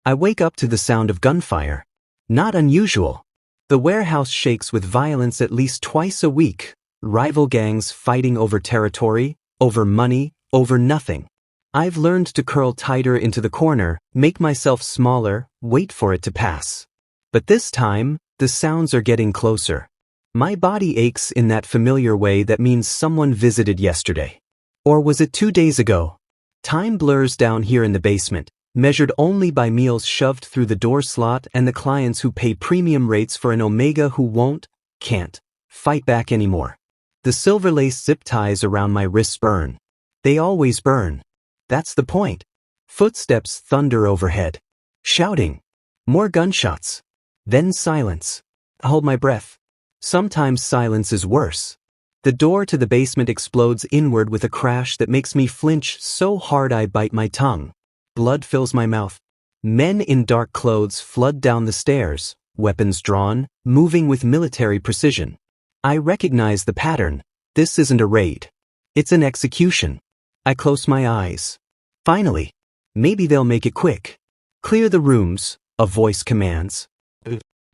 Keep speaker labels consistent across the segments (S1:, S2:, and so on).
S1: I wake up to the sound of gunfire. Not unusual. The warehouse shakes with violence at least twice a week. Rival gangs fighting over territory, over money, over nothing. I've learned to curl tighter into the corner, make myself smaller, wait for it to pass. But this time, the sounds are getting closer. My body aches in that familiar way that means someone visited yesterday. Or was it 2 days ago? Time blurs down here in the basement, measured only by meals shoved through the door slot and the clients who pay premium rates for an Omega who can't, fight back anymore. The silver lace zip ties around my wrists burn. They always burn. That's the point. Footsteps thunder overhead. Shouting. More gunshots. Then silence. I hold my breath. Sometimes silence is worse. The door to the basement explodes inward with a crash that makes me flinch so hard I bite my tongue. Blood fills my mouth. Men in dark clothes flood down the stairs, weapons drawn, moving with military precision. I recognize the pattern. This isn't a raid. It's an execution. I close my eyes. Finally. Maybe they'll make it quick. Clear the rooms, a voice commands.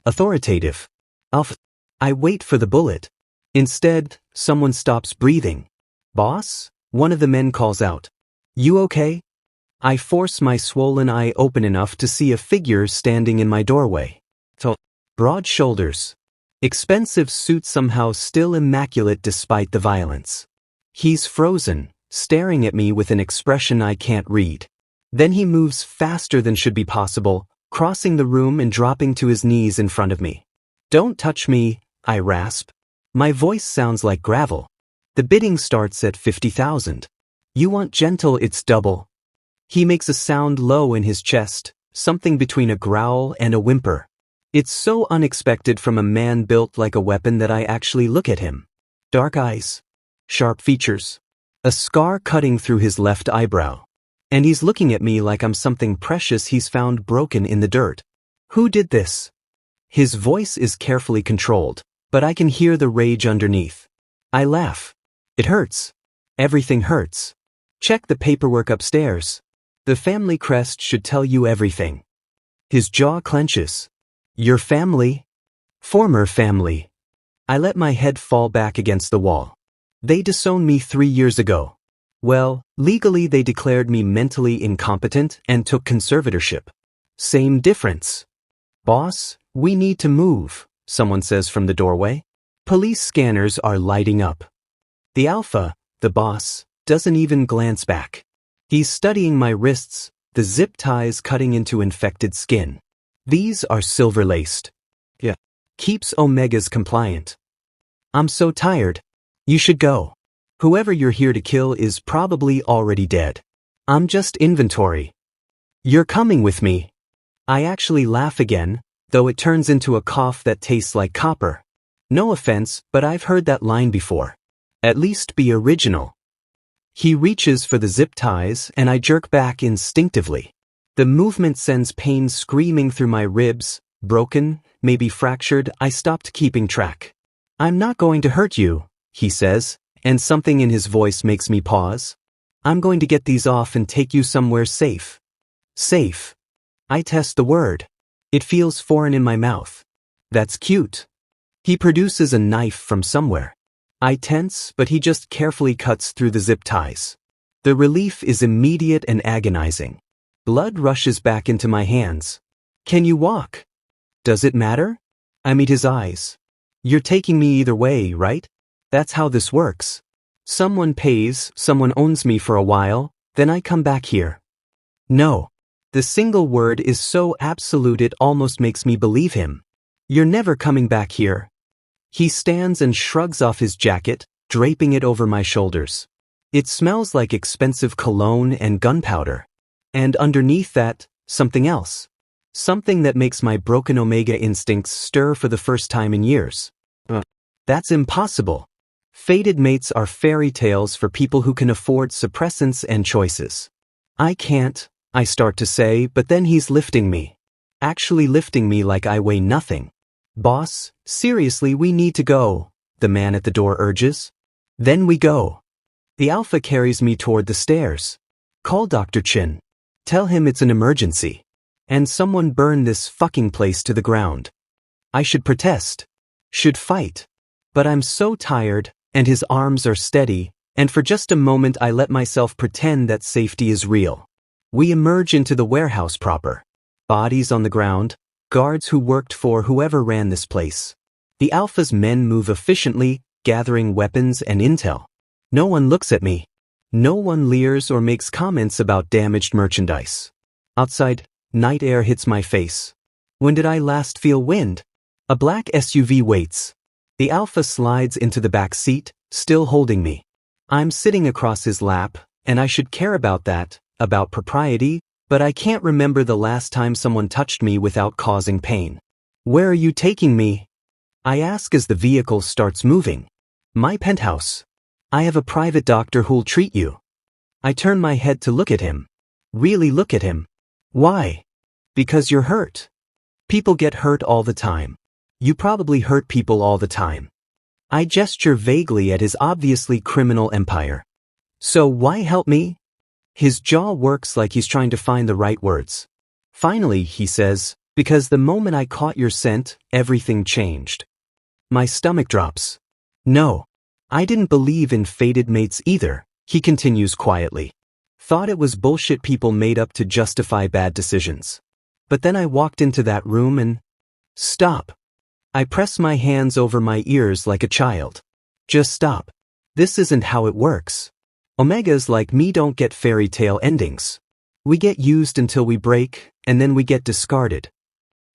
S1: Authoritative. I wait for the bullet. Instead, someone stops breathing. Boss? One of the men calls out. You okay? I force my swollen eye open enough to see a figure standing in my doorway. Broad shoulders. Expensive suit somehow still immaculate despite the violence. He's frozen, staring at me with an expression I can't read. Then he moves faster than should be possible, crossing the room and dropping to his knees in front of me. Don't touch me, I rasp. My voice sounds like gravel. The bidding starts at 50,000. You want gentle, it's double. He makes a sound low in his chest, something between a growl and a whimper. It's so unexpected from a man built like a weapon that I actually look at him. Dark eyes. Sharp features. A scar cutting through his left eyebrow. And he's looking at me like I'm something precious he's found broken in the dirt. Who did this? His voice is carefully controlled, but I can hear the rage underneath. I laugh. It hurts. Everything hurts. Check the paperwork upstairs. The family crest should tell you everything. His jaw clenches. Your family? Former family. I let my head fall back against the wall. They disowned me 3 years ago. Well, legally they declared me mentally incompetent and took conservatorship. Same difference. Boss, we need to move, someone says from the doorway. Police scanners are lighting up. The alpha, the boss, doesn't even glance back. He's studying my wrists, the zip ties cutting into infected skin. These are silver-laced. Yeah. Keeps Omegas compliant. I'm so tired. You should go. Whoever you're here to kill is probably already dead. I'm just inventory. You're coming with me. I actually laugh again, though it turns into a cough that tastes like copper. No offense, but I've heard that line before. At least be original. He reaches for the zip ties and I jerk back instinctively. The movement sends pain screaming through my ribs, broken, maybe fractured. I stopped keeping track. I'm not going to hurt you, he says, and something in his voice makes me pause. I'm going to get these off and take you somewhere safe. Safe. I test the word. It feels foreign in my mouth. That's cute. He produces a knife from somewhere. I tense, but he just carefully cuts through the zip ties. The relief is immediate and agonizing. Blood rushes back into my hands. Can you walk? Does it matter? I meet his eyes. You're taking me either way, right? That's how this works. Someone pays, someone owns me for a while, then I come back here. No. The single word is so absolute it almost makes me believe him. You're never coming back here. He stands and shrugs off his jacket, draping it over my shoulders. It smells like expensive cologne and gunpowder. And underneath that, something else. Something that makes my broken Omega instincts stir for the first time in years. That's impossible. Fated mates are fairy tales for people who can afford suppressants and choices. I can't, I start to say, but then he's lifting me. Actually lifting me like I weigh nothing. Boss, seriously, we need to go, the man at the door urges. Then we go. The alpha carries me toward the stairs. Call Dr. Chin. Tell him it's an emergency. And someone burn this fucking place to the ground. I should protest. Should fight. But I'm so tired, and his arms are steady, and for just a moment I let myself pretend that safety is real. We emerge into the warehouse proper. Bodies on the ground, guards who worked for whoever ran this place. The Alpha's men move efficiently, gathering weapons and intel. No one looks at me. No one leers or makes comments about damaged merchandise. Outside, night air hits my face. When did I last feel wind? A black SUV waits. The Alpha slides into the back seat, still holding me. I'm sitting across his lap, and I should care about that, about propriety, but I can't remember the last time someone touched me without causing pain. Where are you taking me? I ask as the vehicle starts moving. My penthouse. I have a private doctor who'll treat you. I turn my head to look at him. Really look at him. Why? Because you're hurt. People get hurt all the time. You probably hurt people all the time. I gesture vaguely at his obviously criminal empire. So why help me? His jaw works like he's trying to find the right words. Finally, he says, because the moment I caught your scent, everything changed. My stomach drops. No. I didn't believe in fated mates either, he continues quietly. Thought it was bullshit people made up to justify bad decisions. But then I walked into that room and... Stop. I press my hands over my ears like a child. Just stop. This isn't how it works. Omegas like me don't get fairy tale endings. We get used until we break, and then we get discarded.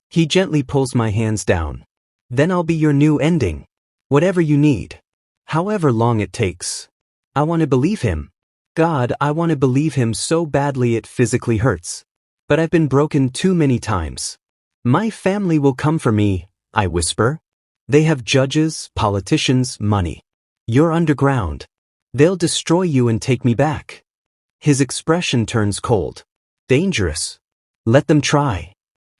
S1: He gently pulls my hands down. Then I'll be your new ending. Whatever you need. However long it takes. I want to believe him. God, I want to believe him so badly it physically hurts. But I've been broken too many times. My family will come for me, I whisper. They have judges, politicians, money. You're underground. They'll destroy you and take me back. His expression turns cold. Dangerous. Let them try.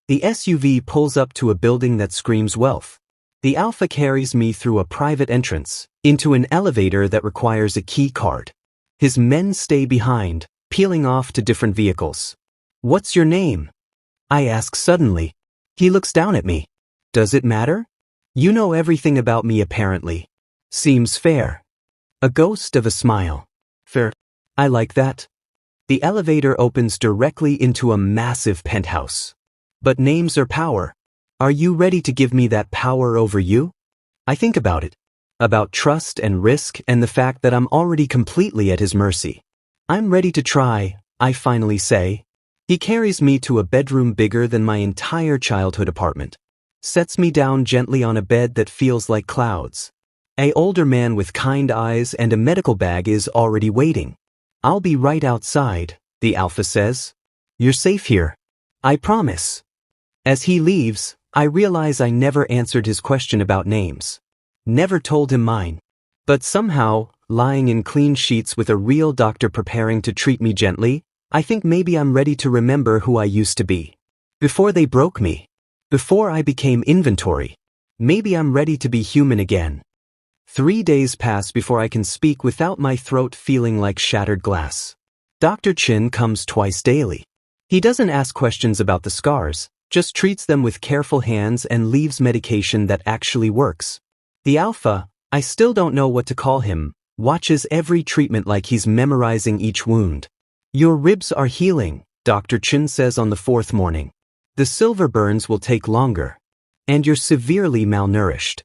S1: The SUV pulls up to a building that screams wealth. The Alpha carries me through a private entrance, into an elevator that requires a key card. His men stay behind, peeling off to different vehicles. What's your name? I ask suddenly. He looks down at me. Does it matter? You know everything about me apparently. Seems fair. A ghost of a smile. Fair. I like that. The elevator opens directly into a massive penthouse. But names are power. Are you ready to give me that power over you? I think about it. About trust and risk and the fact that I'm already completely at his mercy. I'm ready to try, I finally say. He carries me to a bedroom bigger than my entire childhood apartment. Sets me down gently on a bed that feels like clouds. An older man with kind eyes and a medical bag is already waiting. I'll be right outside, the Alpha says. You're safe here. I promise. As he leaves, I realize I never answered his question about names. Never told him mine. But somehow, lying in clean sheets with a real doctor preparing to treat me gently, I think maybe I'm ready to remember who I used to be. Before they broke me. Before I became inventory. Maybe I'm ready to be human again. 3 days pass before I can speak without my throat feeling like shattered glass. Dr. Chin comes twice daily. He doesn't ask questions about the scars, just treats them with careful hands and leaves medication that actually works. The Alpha, I still don't know what to call him, watches every treatment like he's memorizing each wound. Your ribs are healing, Dr. Chin says on the 4th morning. The silver burns will take longer. And you're severely malnourished.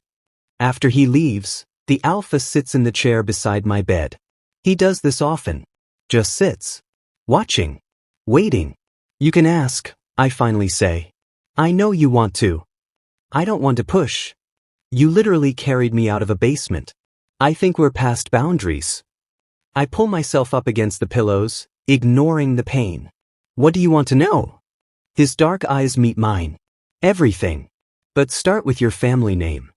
S1: After he leaves, the Alpha sits in the chair beside my bed. He does this often. Just sits. Watching. Waiting. You can ask, I finally say. I know you want to. I don't want to push. You literally carried me out of a basement. I think we're past boundaries. I pull myself up against the pillows, ignoring the pain. What do you want to know? His dark eyes meet mine. Everything. But start with your family name.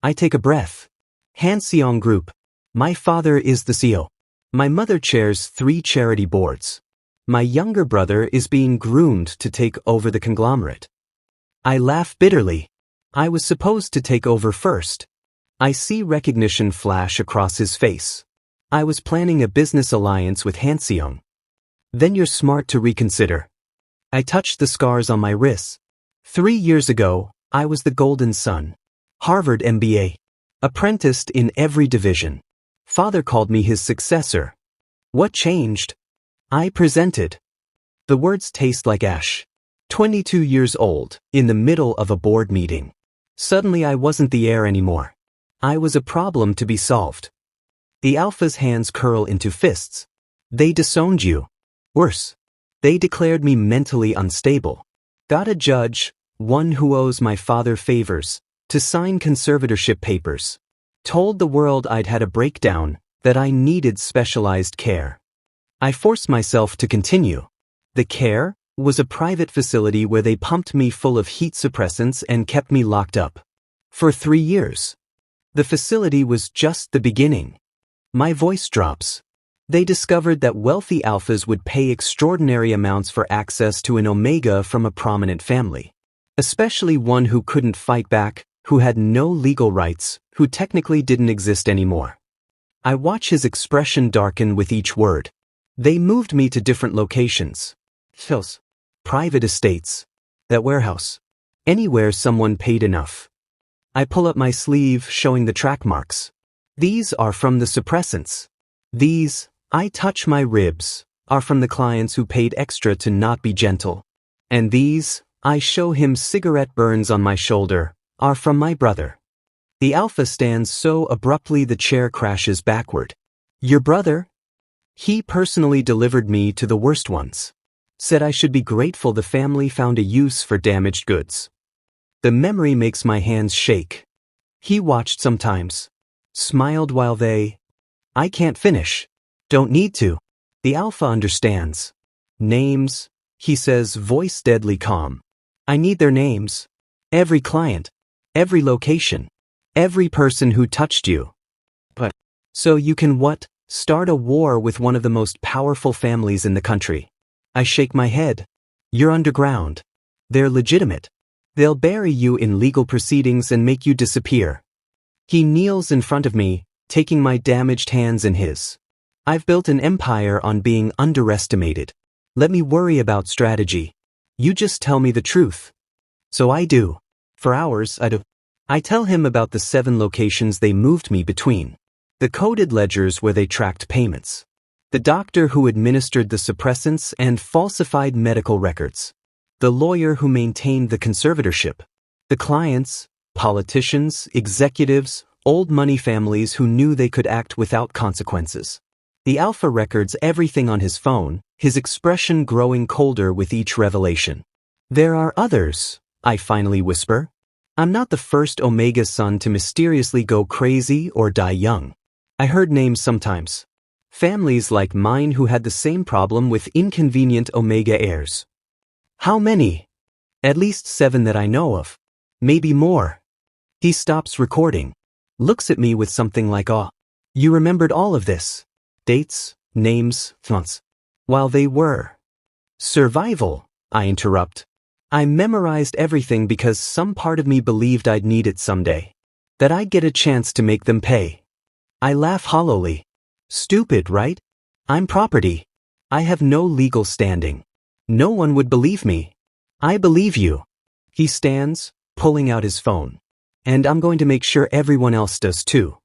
S1: I take a breath. Han Seong Group. My father is the CEO. My mother chairs 3 charity boards. My younger brother is being groomed to take over the conglomerate. I laugh bitterly. I was supposed to take over first. I see recognition flash across his face. I was planning a business alliance with Han Seong. Then you're smart to reconsider. I touched the scars on my wrists. 3 years ago, I was the golden son. Harvard MBA. Apprenticed in every division. Father called me his successor. What changed? I presented. The words taste like ash. 22 years old, in the middle of a board meeting. Suddenly I wasn't the heir anymore. I was a problem to be solved. The alpha's hands curl into fists. They disowned you. Worse. They declared me mentally unstable. Got a judge, one who owes my father favors, to sign conservatorship papers. Told the world I'd had a breakdown, that I needed specialized care. I forced myself to continue. The care was a private facility where they pumped me full of heat suppressants and kept me locked up. For 3 years. The facility was just the beginning. My voice drops. They discovered that wealthy alphas would pay extraordinary amounts for access to an Omega from a prominent family. Especially one who couldn't fight back, who had no legal rights, who technically didn't exist anymore. I watch his expression darken with each word. They moved me to different locations. Hills. Private estates. That warehouse. Anywhere someone paid enough. I pull up my sleeve showing the track marks. These are from the suppressants. These, I touch my ribs, are from the clients who paid extra to not be gentle. And these, I show him cigarette burns on my shoulder, are from my brother. The alpha stands so abruptly the chair crashes backward. Your brother? He personally delivered me to the worst ones. Said I should be grateful the family found a use for damaged goods. The memory makes my hands shake. He watched sometimes. Smiled while I can't finish. Don't need to. The alpha understands. Names, he says, voice deadly calm. I need their names. Every client. Every location. Every person who touched you. But, so you can what? Start a war with one of the most powerful families in the country. I shake my head. You're underground. They're legitimate. They'll bury you in legal proceedings and make you disappear. He kneels in front of me, taking my damaged hands in his. I've built an empire on being underestimated. Let me worry about strategy. You just tell me the truth. So I do. For hours, I do. I tell him about the 7 locations they moved me between. The coded ledgers where they tracked payments. The doctor who administered the suppressants and falsified medical records. The lawyer who maintained the conservatorship. The clients, politicians, executives, old money families who knew they could act without consequences. The alpha records everything on his phone, his expression growing colder with each revelation. There are others, I finally whisper. I'm not the first Omega son to mysteriously go crazy or die young. I heard names sometimes. Families like mine who had the same problem with inconvenient Omega heirs. How many? At least 7 that I know of. Maybe more. He stops recording. Looks at me with something like awe. You remembered all of this? Dates, names, fonts. While they were. Survival, I interrupt. I memorized everything because some part of me believed I'd need it someday. That I'd get a chance to make them pay. I laugh hollowly. Stupid, right? I'm property. I have no legal standing. No one would believe me. I believe you. He stands, pulling out his phone. And I'm going to make sure everyone else does too.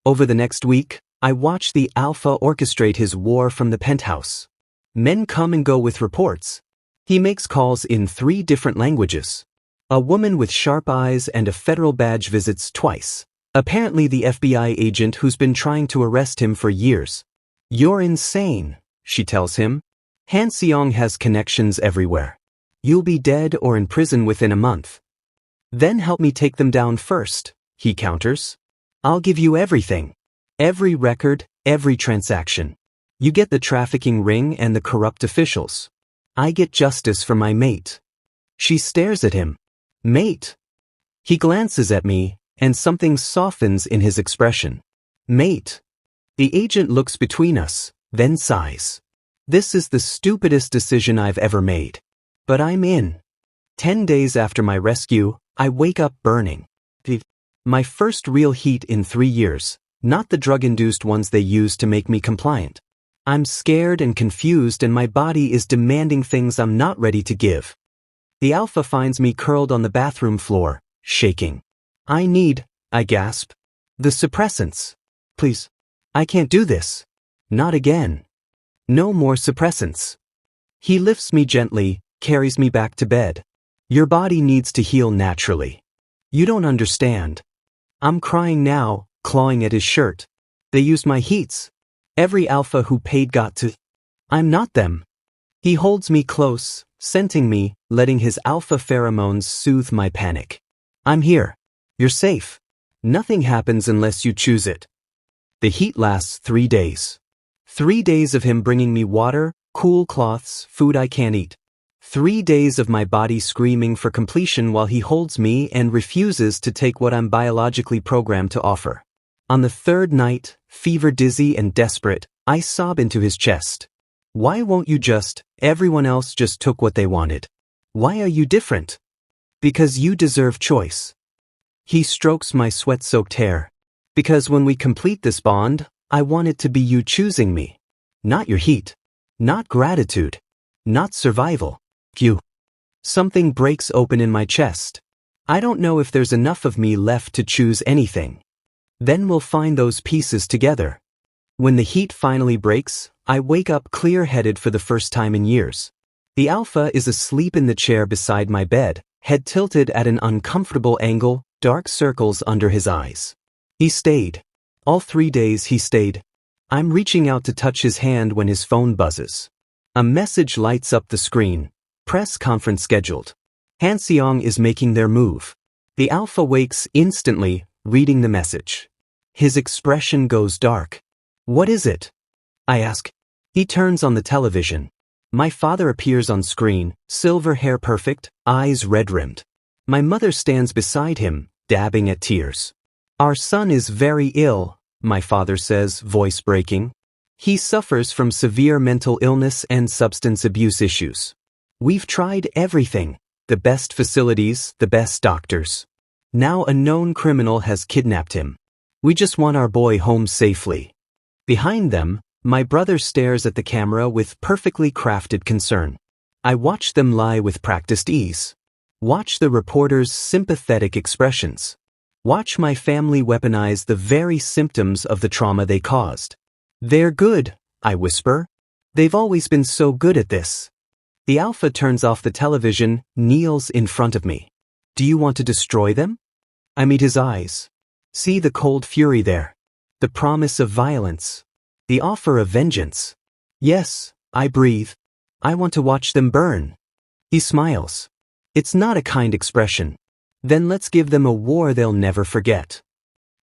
S1: Over the next week, I watch the alpha orchestrate his war from the penthouse. Men come and go with reports. He makes calls in 3 different languages. A woman with sharp eyes and a federal badge visits twice. Apparently the FBI agent who's been trying to arrest him for years. You're insane, she tells him. Han Seong has connections everywhere. You'll be dead or in prison within a month. Then help me take them down first, he counters. I'll give you everything. Every record, every transaction. You get the trafficking ring and the corrupt officials. I get justice for my mate. She stares at him. Mate. He glances at me, and something softens in his expression. Mate. The agent looks between us, then sighs. This is the stupidest decision I've ever made. But I'm in. 10 days after my rescue, I wake up burning. My first real heat in 3 years, not the drug-induced ones they used to make me compliant. I'm scared and confused and my body is demanding things I'm not ready to give. The alpha finds me curled on the bathroom floor, shaking. I gasp. The suppressants. Please. I can't do this. Not again. No more suppressants. He lifts me gently, carries me back to bed. Your body needs to heal naturally. You don't understand. I'm crying now, clawing at his shirt. They used my heats. Every alpha who paid got to. I'm not them. He holds me close, scenting me, letting his alpha pheromones soothe my panic. I'm here. You're safe. Nothing happens unless you choose it. The heat lasts 3 days. 3 days of him bringing me water, cool cloths, food I can't eat. 3 days of my body screaming for completion while he holds me and refuses to take what I'm biologically programmed to offer. On the 3rd night, fever-dizzy and desperate, I sob into his chest. Why won't you just? Everyone else just took what they wanted. Why are you different? Because you deserve choice. He strokes my sweat-soaked hair. Because when we complete this bond, I want it to be you choosing me. Not your heat. Not gratitude. Not survival. You. Something breaks open in my chest. I don't know if there's enough of me left to choose anything. Then we'll find those pieces together. When the heat finally breaks, I wake up clear-headed for the first time in years. The alpha is asleep in the chair beside my bed, head tilted at an uncomfortable angle, dark circles under his eyes. He stayed. All 3 days he stayed. I'm reaching out to touch his hand when his phone buzzes. A message lights up the screen. Press conference scheduled. Han-seong is making their move. The alpha wakes instantly, reading the message. His expression goes dark. What is it? I ask. He turns on the television. My father appears on screen, silver hair perfect, eyes red-rimmed. My mother stands beside him, dabbing at tears. Our son is very ill, my father says, voice breaking. He suffers from severe mental illness and substance abuse issues. We've tried everything, the best facilities, the best doctors. Now a known criminal has kidnapped him. We just want our boy home safely. Behind them, my brother stares at the camera with perfectly crafted concern. I watch them lie with practiced ease. Watch the reporters' sympathetic expressions. Watch my family weaponize the very symptoms of the trauma they caused. They're good, I whisper. They've always been so good at this. The alpha turns off the television, kneels in front of me. Do you want to destroy them? I meet his eyes. See the cold fury there. The promise of violence. The offer of vengeance. Yes, I breathe. I want to watch them burn. He smiles. It's not a kind expression. Then let's give them a war they'll never forget.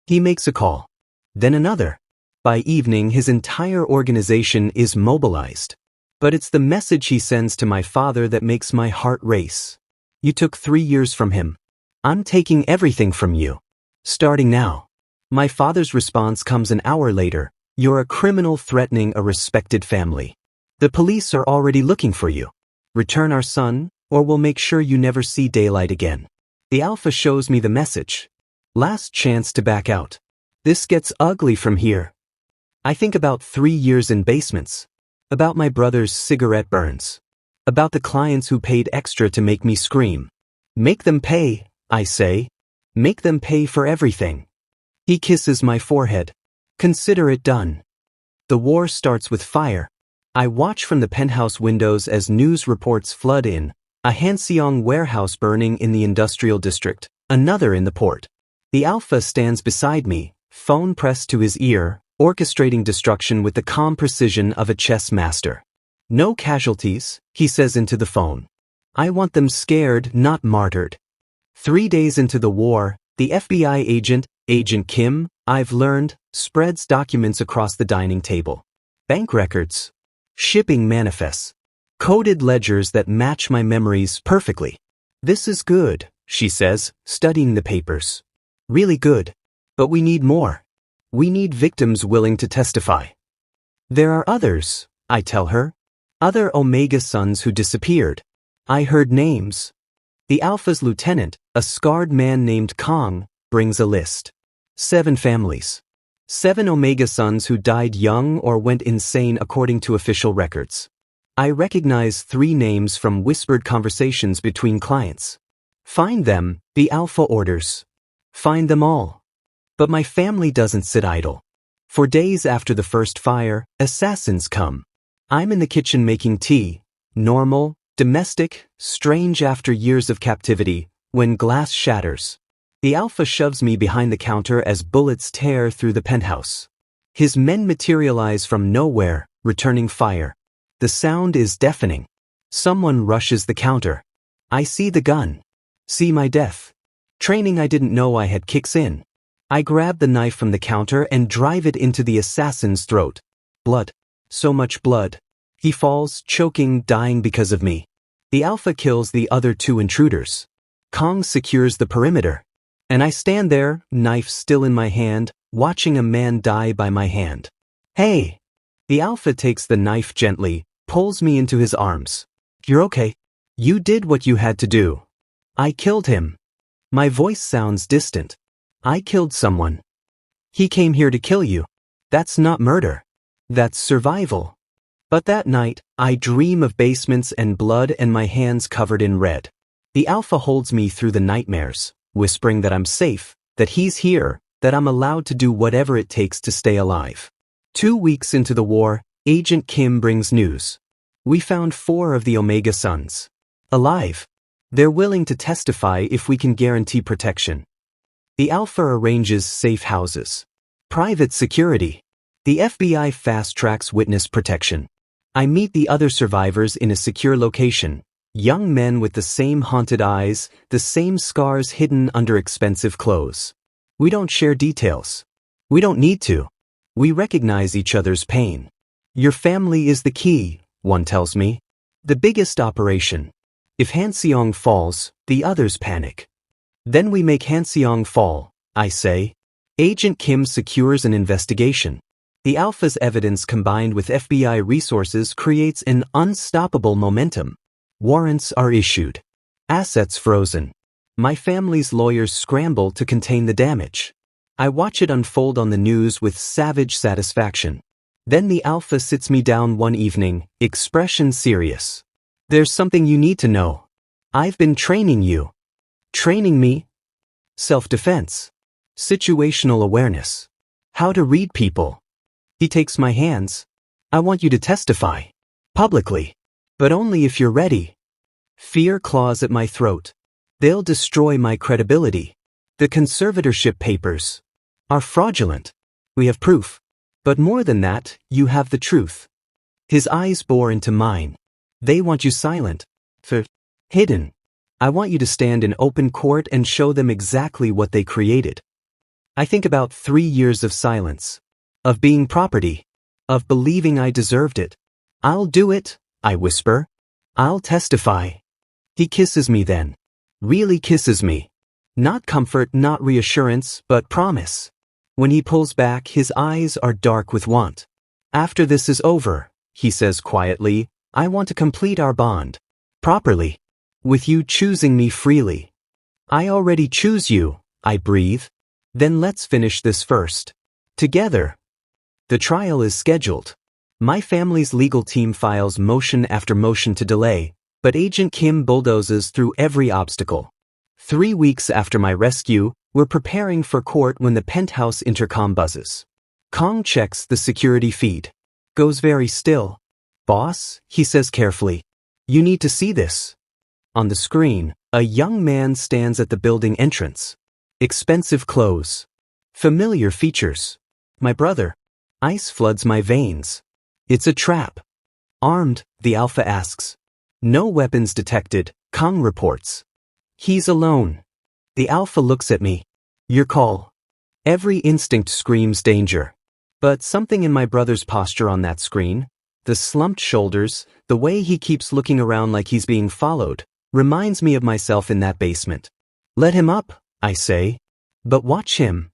S1: He makes a call. Then another. By evening, his entire organization is mobilized. But it's the message he sends to my father that makes my heart race. You took 3 years from him. I'm taking everything from you. Starting now. My father's response comes an hour later. You're a criminal threatening a respected family. The police are already looking for you. Return our son, or we'll make sure you never see daylight again. The alpha shows me the message. Last chance to back out. This gets ugly from here. I think about 3 years in basements. About my brother's cigarette burns. About the clients who paid extra to make me scream. Make them pay, I say. Make them pay for everything. He kisses my forehead. Consider it done. The war starts with fire. I watch from the penthouse windows as news reports flood in. A Han-seong warehouse burning in the industrial district, another in the port. The alpha stands beside me, phone pressed to his ear, orchestrating destruction with the calm precision of a chess master. No casualties, he says into the phone. I want them scared, not martyred. 3 days into the war, the FBI agent, Agent Kim, I've learned, spreads documents across the dining table. Bank records. Shipping manifests. Coded ledgers that match my memories perfectly. This is good, she says, studying the papers. Really good. But we need more. We need victims willing to testify. There are others, I tell her. Other Omega sons who disappeared. I heard names. The Alpha's lieutenant, a scarred man named Kong, brings a list. 7 families. 7 Omega sons who died young or went insane according to official records. I recognize 3 names from whispered conversations between clients. Find them, the Alpha orders. Find them all. But my family doesn't sit idle. For days after the first fire, assassins come. I'm in the kitchen making tea, normal, domestic, strange after years of captivity, when glass shatters. The Alpha shoves me behind the counter as bullets tear through the penthouse. His men materialize from nowhere, returning fire. The sound is deafening. Someone rushes the counter. I see the gun. See my death. Training I didn't know I had kicks in. I grab the knife from the counter and drive it into the assassin's throat. Blood. So much blood. He falls, choking, dying because of me. The Alpha kills the other 2 intruders. Kong secures the perimeter. And I stand there, knife still in my hand, watching a man die by my hand. Hey! The Alpha takes the knife gently, pulls me into his arms. You're okay. You did what you had to do. I killed him. My voice sounds distant. I killed someone. He came here to kill you. That's not murder. That's survival. But that night, I dream of basements and blood and my hands covered in red. The Alpha holds me through the nightmares, whispering that I'm safe, that he's here, that I'm allowed to do whatever it takes to stay alive. 2 weeks into the war, Agent Kim brings news. We found 4 of the Omega sons. Alive. They're willing to testify if we can guarantee protection. The Alpha arranges safe houses. Private security. The FBI fast-tracks witness protection. I meet the other survivors in a secure location. Young men with the same haunted eyes, the same scars hidden under expensive clothes. We don't share details. We don't need to. We recognize each other's pain. Your family is the key, one tells me. The biggest operation. If Hanseong falls, the others panic. Then we make Hanseong fall, I say. Agent Kim secures an investigation. The Alpha's evidence combined with FBI resources creates an unstoppable momentum. Warrants are issued. Assets frozen. My family's lawyers scramble to contain the damage. I watch it unfold on the news with savage satisfaction. Then the Alpha sits me down one evening, expression serious. There's something you need to know. I've been training you. Training me? Self-defense. Situational awareness. How to read people. He takes my hands. I want you to testify. Publicly. But only if you're ready. Fear claws at my throat. They'll destroy my credibility. The conservatorship papers are fraudulent. We have proof. But more than that, you have the truth. His eyes bore into mine. They want you silent. Hidden. I want you to stand in open court and show them exactly what they created. I think about 3 years of silence. Of being property. Of believing I deserved it. I'll do it, I whisper. I'll testify. He kisses me then. Really kisses me. Not comfort, not reassurance, but promise. When he pulls back, his eyes are dark with want. After this is over, he says quietly, I want to complete our bond. Properly. With you choosing me freely. I already choose you, I breathe. Then let's finish this first. Together. The trial is scheduled. My family's legal team files motion after motion to delay, but Agent Kim bulldozes through every obstacle. 3 weeks after my rescue, we're preparing for court when the penthouse intercom buzzes. Kong checks the security feed. Goes very still. Boss, he says carefully. You need to see this. On the screen, a young man stands at the building entrance. Expensive clothes. Familiar features. My brother. Ice floods my veins. It's a trap. Armed, the Alpha asks. No weapons detected, Kong reports. He's alone. The Alpha looks at me. Your call. Every instinct screams danger. But something in my brother's posture on that screen, the slumped shoulders, the way he keeps looking around like he's being followed, reminds me of myself in that basement. Let him up, I say. But watch him.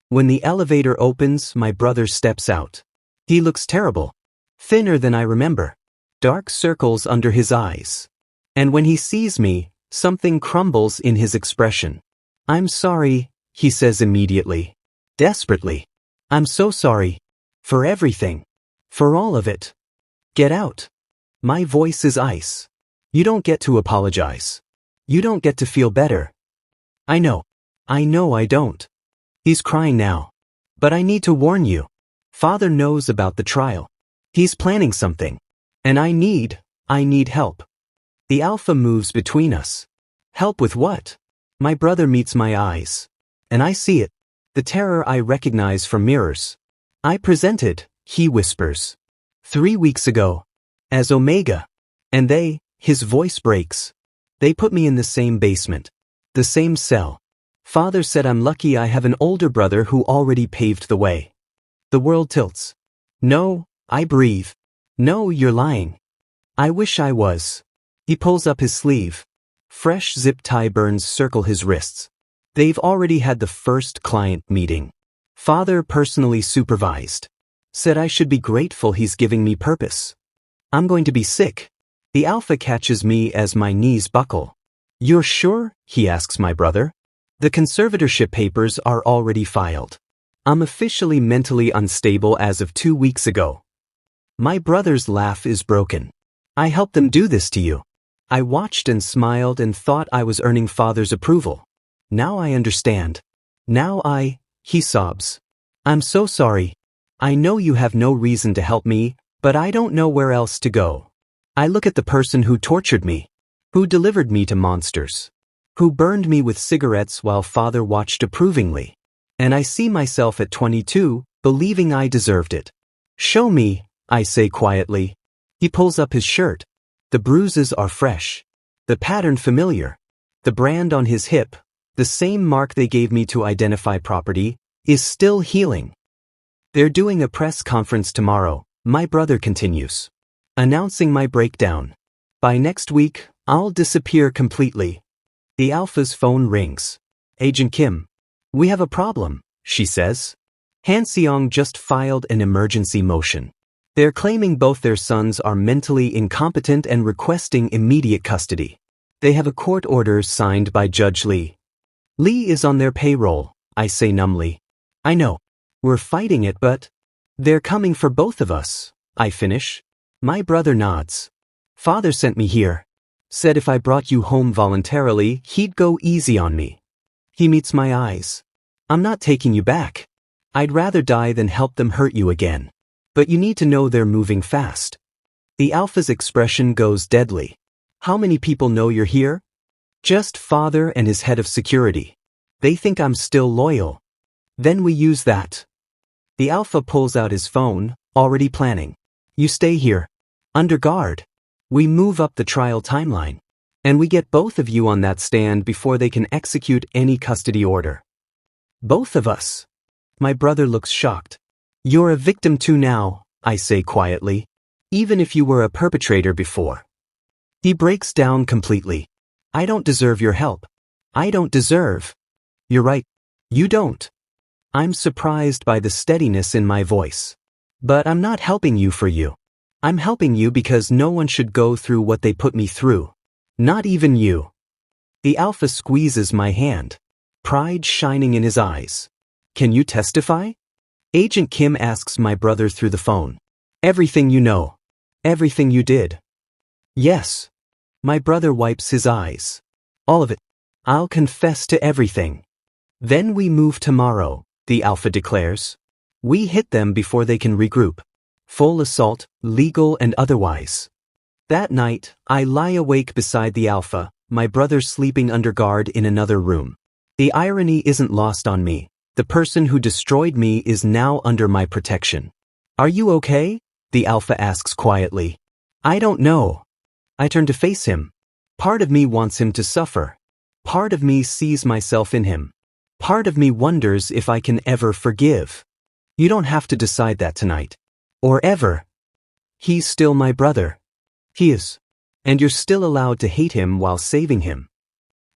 S1: When the elevator opens, my brother steps out. He looks terrible. Thinner than I remember. Dark circles under his eyes. And when he sees me, something crumbles in his expression. I'm sorry, he says immediately. Desperately. I'm so sorry. For everything. For all of it. Get out. My voice is ice. You don't get to apologize. You don't get to feel better. I know. I know I don't. He's crying now. But I need to warn you. Father knows about the trial. He's planning something. And I need help. The Alpha moves between us. Help with what? My brother meets my eyes. And I see it. The terror I recognize from mirrors. I presented, he whispers. 3 weeks ago. As Omega. And his voice breaks. They put me in the same basement. The same cell. Father said I'm lucky I have an older brother who already paved the way. The world tilts. No, I breathe. No, you're lying. I wish I was. He pulls up his sleeve. Fresh zip tie burns circle his wrists. They've already had the first client meeting. Father personally supervised. Said I should be grateful he's giving me purpose. I'm going to be sick. The Alpha catches me as my knees buckle. You're sure? He asks my brother. The conservatorship papers are already filed. I'm officially mentally unstable as of 2 weeks ago. My brother's laugh is broken. I helped them do this to you. I watched and smiled and thought I was earning Father's approval. Now I understand. He sobs. I'm so sorry. I know you have no reason to help me, but I don't know where else to go. I look at the person who tortured me, who delivered me to monsters, who burned me with cigarettes while Father watched approvingly. And I see myself at 22, believing I deserved it. Show me, I say quietly. He pulls up his shirt. The bruises are fresh. The pattern familiar. The brand on his hip, the same mark they gave me to identify property, is still healing. They're doing a press conference tomorrow, my brother continues. Announcing my breakdown. By next week, I'll disappear completely. The Alpha's phone rings. Agent Kim. We have a problem, she says. Han-seong just filed an emergency motion. They're claiming both their sons are mentally incompetent and requesting immediate custody. They have a court order signed by Judge Lee. Lee is on their payroll, I say numbly. I know. We're fighting it, but they're coming for both of us, I finish. My brother nods. Father sent me here. Said if I brought you home voluntarily, he'd go easy on me. He meets my eyes. I'm not taking you back. I'd rather die than help them hurt you again. But you need to know they're moving fast. The Alpha's expression goes deadly. How many people know you're here? Just Father and his head of security. They think I'm still loyal. Then we use that. The Alpha pulls out his phone, already planning. You stay here. Under guard. We move up the trial timeline. And we get both of you on that stand before they can execute any custody order. Both of us. My brother looks shocked. You're a victim too now, I say quietly. Even if you were a perpetrator before. He breaks down completely. I don't deserve your help. I don't deserve. You're right. You don't. I'm surprised by the steadiness in my voice. But I'm not helping you for you. I'm helping you because no one should go through what they put me through. Not even you. The Alpha squeezes my hand. Pride shining in his eyes. Can you testify? Agent Kim asks my brother through the phone. Everything you know. Everything you did. Yes. My brother wipes his eyes. All of it. I'll confess to everything. Then we move tomorrow, the Alpha declares. We hit them before they can regroup. Full assault, legal and otherwise. That night, I lie awake beside the Alpha, my brother sleeping under guard in another room. The irony isn't lost on me. The person who destroyed me is now under my protection. Are you okay? The Alpha asks quietly. I don't know. I turn to face him. Part of me wants him to suffer. Part of me sees myself in him. Part of me wonders if I can ever forgive. You don't have to decide that tonight. Or ever. He's still my brother. He is. And you're still allowed to hate him while saving him.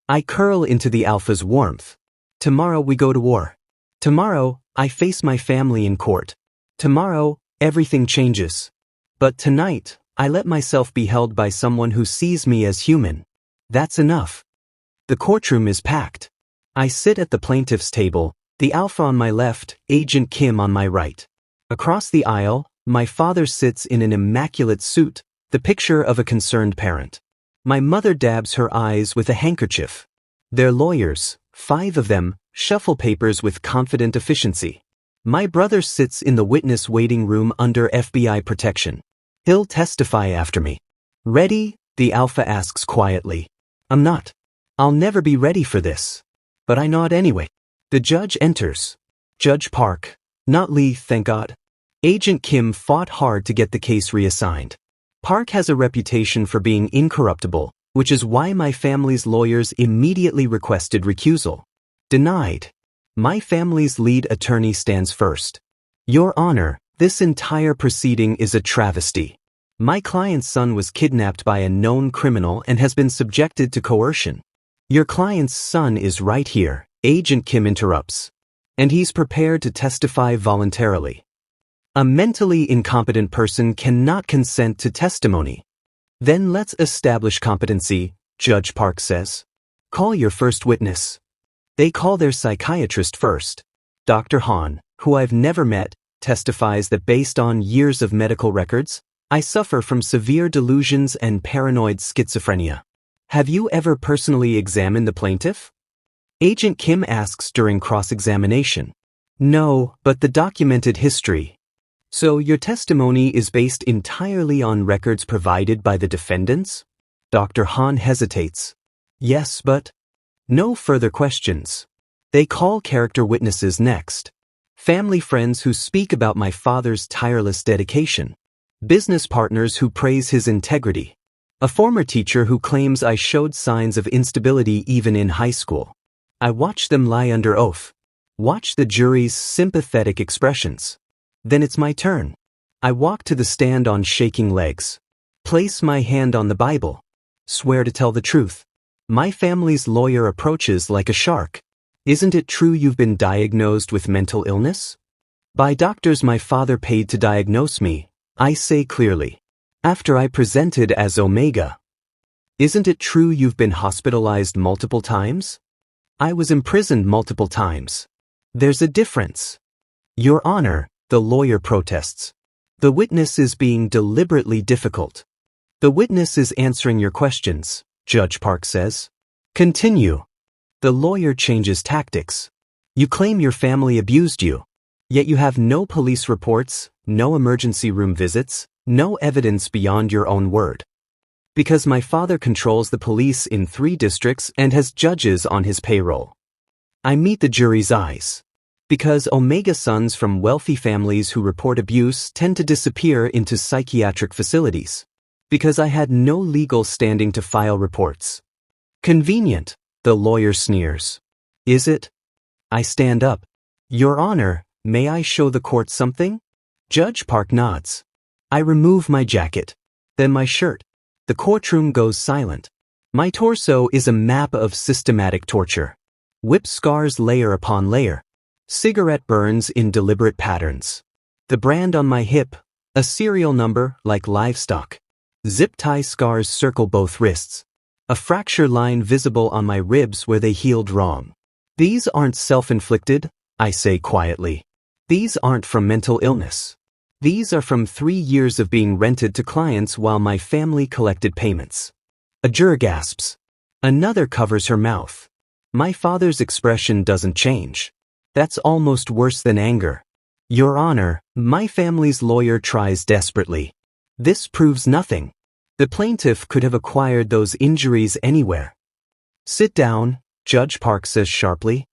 S1: I curl into the Alpha's warmth. Tomorrow we go to war. Tomorrow, I face my family in court. Tomorrow, everything changes. But tonight, I let myself be held by someone who sees me as human. That's enough. The courtroom is packed. I sit at the plaintiff's table, The alpha on my left, Agent Kim on my right. Across the aisle, my father sits in an immaculate suit, the picture of a concerned parent. My mother dabs her eyes with a handkerchief. They're lawyers, 5 of them, shuffle papers with confident efficiency. My brother sits in the witness waiting room under FBI protection. He'll testify after me. Ready? The alpha asks quietly. I'm not. I'll never be ready for this. But I nod anyway. The judge enters. Judge Park. Not Lee, thank God. Agent Kim fought hard to get the case reassigned. Park has a reputation for being incorruptible, which is why my family's lawyers immediately requested recusal. Denied. My family's lead attorney stands first. Your Honor, this entire proceeding is a travesty. My client's son was kidnapped by a known criminal and has been subjected to coercion. Your client's son is right here, Agent Kim interrupts. And he's prepared to testify voluntarily. A mentally incompetent person cannot consent to testimony. Then let's establish competency, Judge Park says. Call your first witness. They call their psychiatrist first. Dr. Han, who I've never met, testifies that based on years of medical records, I suffer from severe delusions and paranoid schizophrenia. Have you ever personally examined the plaintiff? Agent Kim asks during cross-examination. No, but the documented history. So your testimony is based entirely on records provided by the defendants? Dr. Han hesitates. Yes, but... No further questions. They call character witnesses next. Family friends who speak about my father's tireless dedication. Business partners who praise his integrity. A former teacher who claims I showed signs of instability even in high school. I watch them lie under oath. Watch the jury's sympathetic expressions. Then it's my turn. I walk to the stand on shaking legs. Place my hand on the Bible. Swear to tell the truth. My family's lawyer approaches like a shark. Isn't it true you've been diagnosed with mental illness? By doctors my father paid to diagnose me, I say clearly. After I presented as Omega. Isn't it true you've been hospitalized multiple times? I was imprisoned multiple times. There's a difference. Your Honor, the lawyer protests. The witness is being deliberately difficult. The witness is answering your questions, Judge Park says. Continue. The lawyer changes tactics. You claim your family abused you. Yet you have no police reports, no emergency room visits, no evidence beyond your own word. Because my father controls the police in 3 districts and has judges on his payroll. I meet the jury's eyes. Because Omega sons from wealthy families who report abuse tend to disappear into psychiatric facilities. Because I had no legal standing to file reports. Convenient, the lawyer sneers. Is it? I stand up. Your Honor, may I show the court something? Judge Park nods. I remove my jacket. Then my shirt. The courtroom goes silent. My torso is a map of systematic torture. Whip scars layer upon layer. Cigarette burns in deliberate patterns. The brand on my hip, a serial number like livestock. Zip tie scars circle both wrists. A fracture line visible on my ribs where they healed wrong. These aren't self-inflicted, I say quietly. These aren't from mental illness. These are from 3 years of being rented to clients while my family collected payments. A juror gasps. Another covers her mouth. My father's expression doesn't change. That's almost worse than anger. Your Honor, my family's lawyer tries desperately. This proves nothing. The plaintiff could have acquired those injuries anywhere. Sit down, Judge Park says sharply.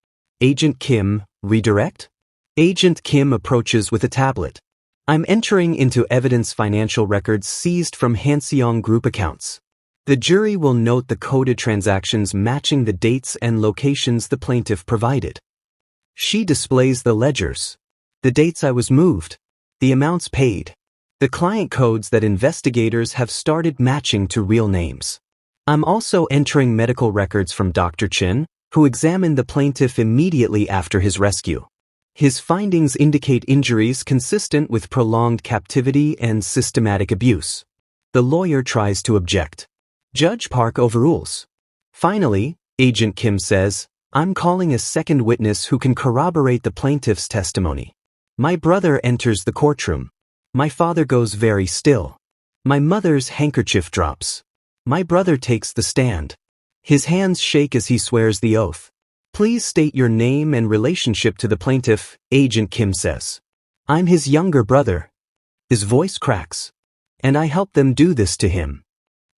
S1: Agent Kim, redirect? Agent Kim approaches with a tablet. I'm entering into evidence financial records seized from Hanseong Group accounts. The jury will note the coded transactions matching the dates and locations the plaintiff provided. She displays the ledgers. The dates I was moved. The amounts paid. The client codes that investigators have started matching to real names. I'm also entering medical records from Dr. Chin, who examined the plaintiff immediately after his rescue. His findings indicate injuries consistent with prolonged captivity and systematic abuse. The lawyer tries to object. Judge Park overrules. Finally, Agent Kim says, I'm calling a second witness who can corroborate the plaintiff's testimony. My brother enters the courtroom. My father goes very still. My mother's handkerchief drops. My brother takes the stand. His hands shake as he swears the oath. Please state your name and relationship to the plaintiff, Agent Kim says. I'm his younger brother. His voice cracks. And I helped them do this to him.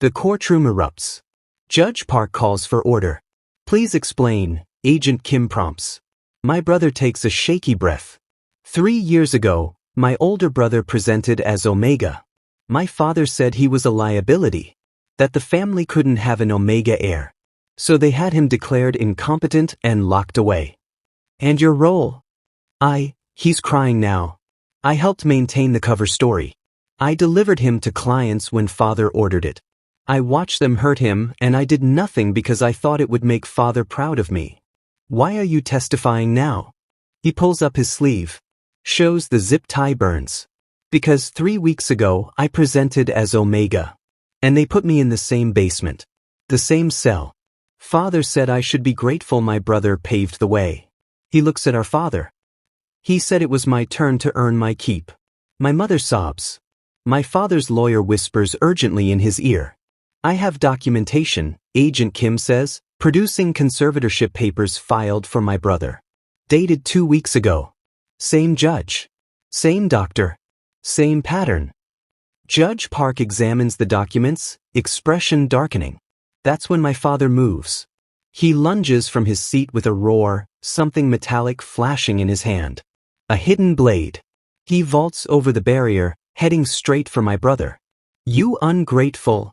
S1: The courtroom erupts. Judge Park calls for order. Please explain, Agent Kim prompts. My brother takes a shaky breath. 3 years ago, my older brother presented as Omega. My father said he was a liability, that the family couldn't have an Omega heir. So they had him declared incompetent and locked away. And your role? He's crying now. I helped maintain the cover story. I delivered him to clients when father ordered it. I watched them hurt him and I did nothing because I thought it would make father proud of me. Why are you testifying now? He pulls up his sleeve. Shows the zip tie burns. Because 3 weeks ago I presented as Omega. And they put me in the same basement. The same cell. Father said I should be grateful my brother paved the way. He looks at our father. He said it was my turn to earn my keep. My mother sobs. My father's lawyer whispers urgently in his ear. I have documentation, Agent Kim says, producing conservatorship papers filed for my brother. Dated 2 weeks ago. Same judge. Same doctor. Same pattern. Judge Park examines the documents, expression darkening. That's when my father moves. He lunges from his seat with a roar, something metallic flashing in his hand. A hidden blade. He vaults over the barrier, heading straight for my brother. You ungrateful.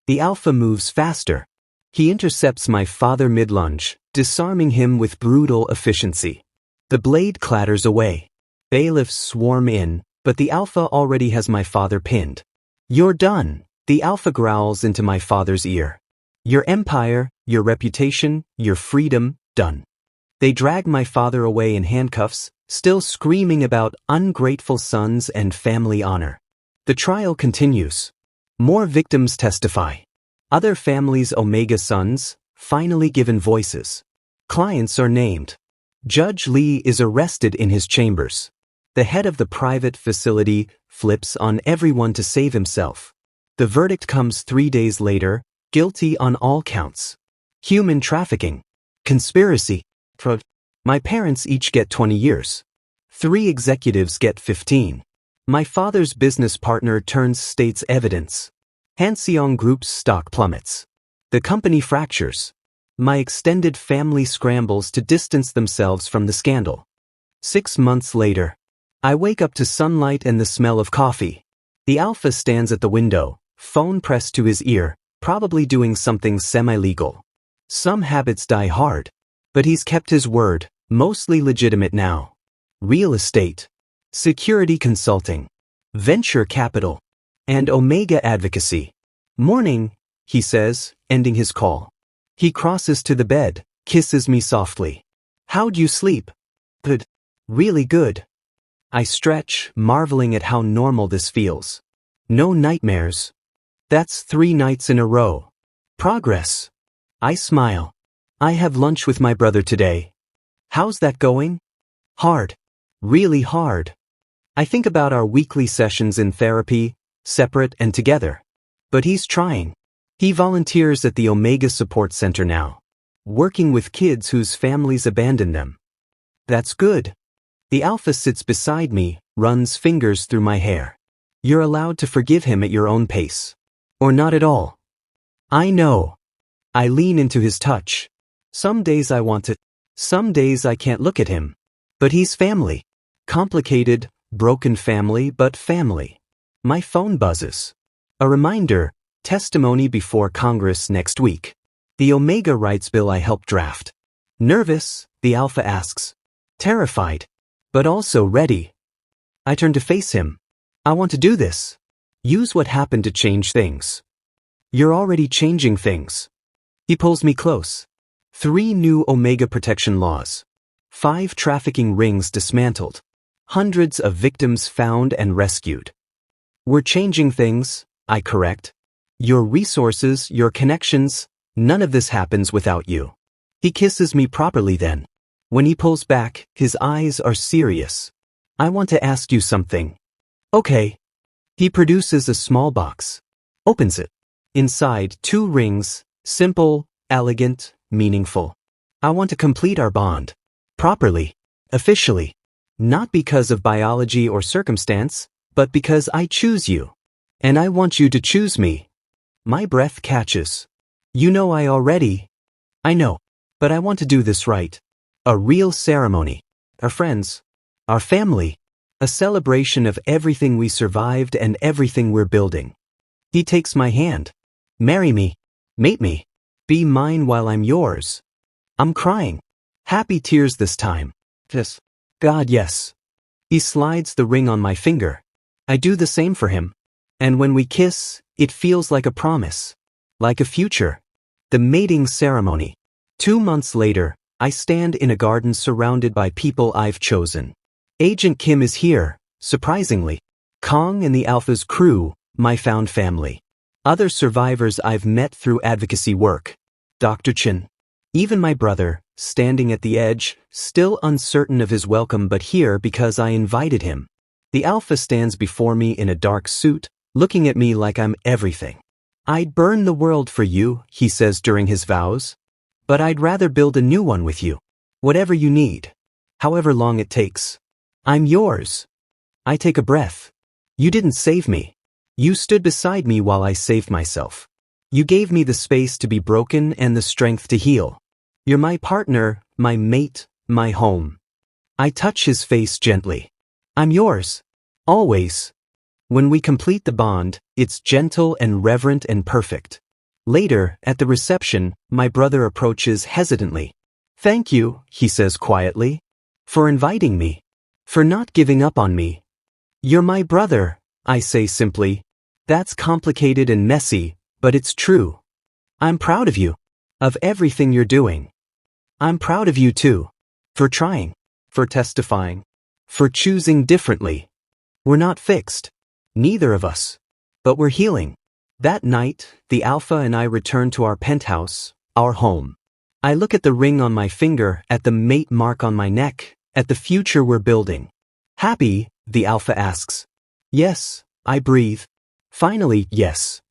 S1: The alpha moves faster. He intercepts my father mid-lunge, disarming him with brutal efficiency. The blade clatters away. Bailiffs swarm in, but the alpha already has my father pinned. You're done, the alpha growls into my father's ear. Your empire, your reputation, your freedom, done. They drag my father away in handcuffs, still screaming about ungrateful sons and family honor. The trial continues. More victims testify. Other families' Omega sons, finally given voices. Clients are named. Judge Lee is arrested in his chambers. The head of the private facility flips on everyone to save himself. The verdict comes 3 days later, guilty on all counts. Human trafficking. Conspiracy. Fraud. My parents each get 20 years. 3 executives get 15. My father's business partner turns state's evidence. Hanseong Group's stock plummets. The company fractures. My extended family scrambles to distance themselves from the scandal. 6 months later, I wake up to sunlight and the smell of coffee. The alpha stands at the window, phone pressed to his ear, probably doing something semi-legal. Some habits die hard, but he's kept his word, mostly legitimate now. Real estate, security consulting, venture capital, and Omega advocacy. Morning, he says, ending his call. He crosses to the bed, kisses me softly. How'd you sleep? Good. Really good. I stretch, marveling at how normal this feels. No nightmares. That's 3 nights in a row. Progress. I smile. I have lunch with my brother today. How's that going? Hard. Really hard. I think about our weekly sessions in therapy, separate and together. But he's trying. He volunteers at the Omega Support Center now, working with kids whose families abandoned them. That's good. The alpha sits beside me, runs fingers through my hair. You're allowed to forgive him at your own pace. Or not at all. I know. I lean into his touch. Some days I want to. Some days I can't look at him. But he's family. Complicated, broken family, but family. My phone buzzes. A reminder, testimony before Congress next week. The Omega rights bill I helped draft. Nervous, the alpha asks. Terrified, but also ready. I turn to face him. I want to do this. Use what happened to change things. You're already changing things. He pulls me close. 3 new Omega protection laws. 5 trafficking rings dismantled. Hundreds of victims found and rescued. We're changing things, I correct. Your resources, your connections, none of this happens without you. He kisses me properly then. When he pulls back, his eyes are serious. I want to ask you something. Okay. He produces a small box. Opens it. Inside, 2 rings, simple, elegant, meaningful. I want to complete our bond. Properly. Officially. Not because of biology or circumstance, but because I choose you. And I want you to choose me. My breath catches. You know I know. But I want to do this right. A real ceremony. Our friends. Our family. A celebration of everything we survived and everything we're building. He takes my hand. Marry me. Mate me. Be mine while I'm yours. I'm crying. Happy tears this time. Yes. God, yes. He slides the ring on my finger. I do the same for him. And when we kiss, it feels like a promise. Like a future. The mating ceremony. 2 months later, I stand in a garden surrounded by people I've chosen. Agent Kim is here, surprisingly. Kong and the Alpha's crew, my found family. Other survivors I've met through advocacy work. Dr. Chin. Even my brother, standing at the edge, still uncertain of his welcome but here because I invited him. The Alpha stands before me in a dark suit, looking at me like I'm everything. I'd burn the world for you, he says during his vows. But I'd rather build a new one with you. Whatever you need. However long it takes. I'm yours. I take a breath. You didn't save me. You stood beside me while I saved myself. You gave me the space to be broken and the strength to heal. You're my partner, my mate, my home. I touch his face gently. I'm yours. Always. When we complete the bond, it's gentle and reverent and perfect. Later, at the reception, my brother approaches hesitantly. Thank you, he says quietly. For inviting me. For not giving up on me. You're my brother, I say simply. That's complicated and messy, but it's true. I'm proud of you. Of everything you're doing. I'm proud of you too. For trying. For testifying. For choosing differently. We're not fixed. Neither of us. But we're healing. That night, the Alpha and I return to our penthouse, our home. I look at the ring on my finger, at the mate mark on my neck, at the future we're building. Happy? The Alpha asks. Yes, I breathe. Finally, yes.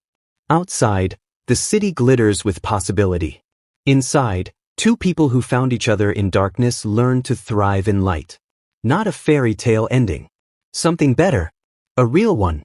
S1: Outside, the city glitters with possibility. Inside, 2 people who found each other in darkness learn to thrive in light. Not a fairy tale ending. Something better. A real one.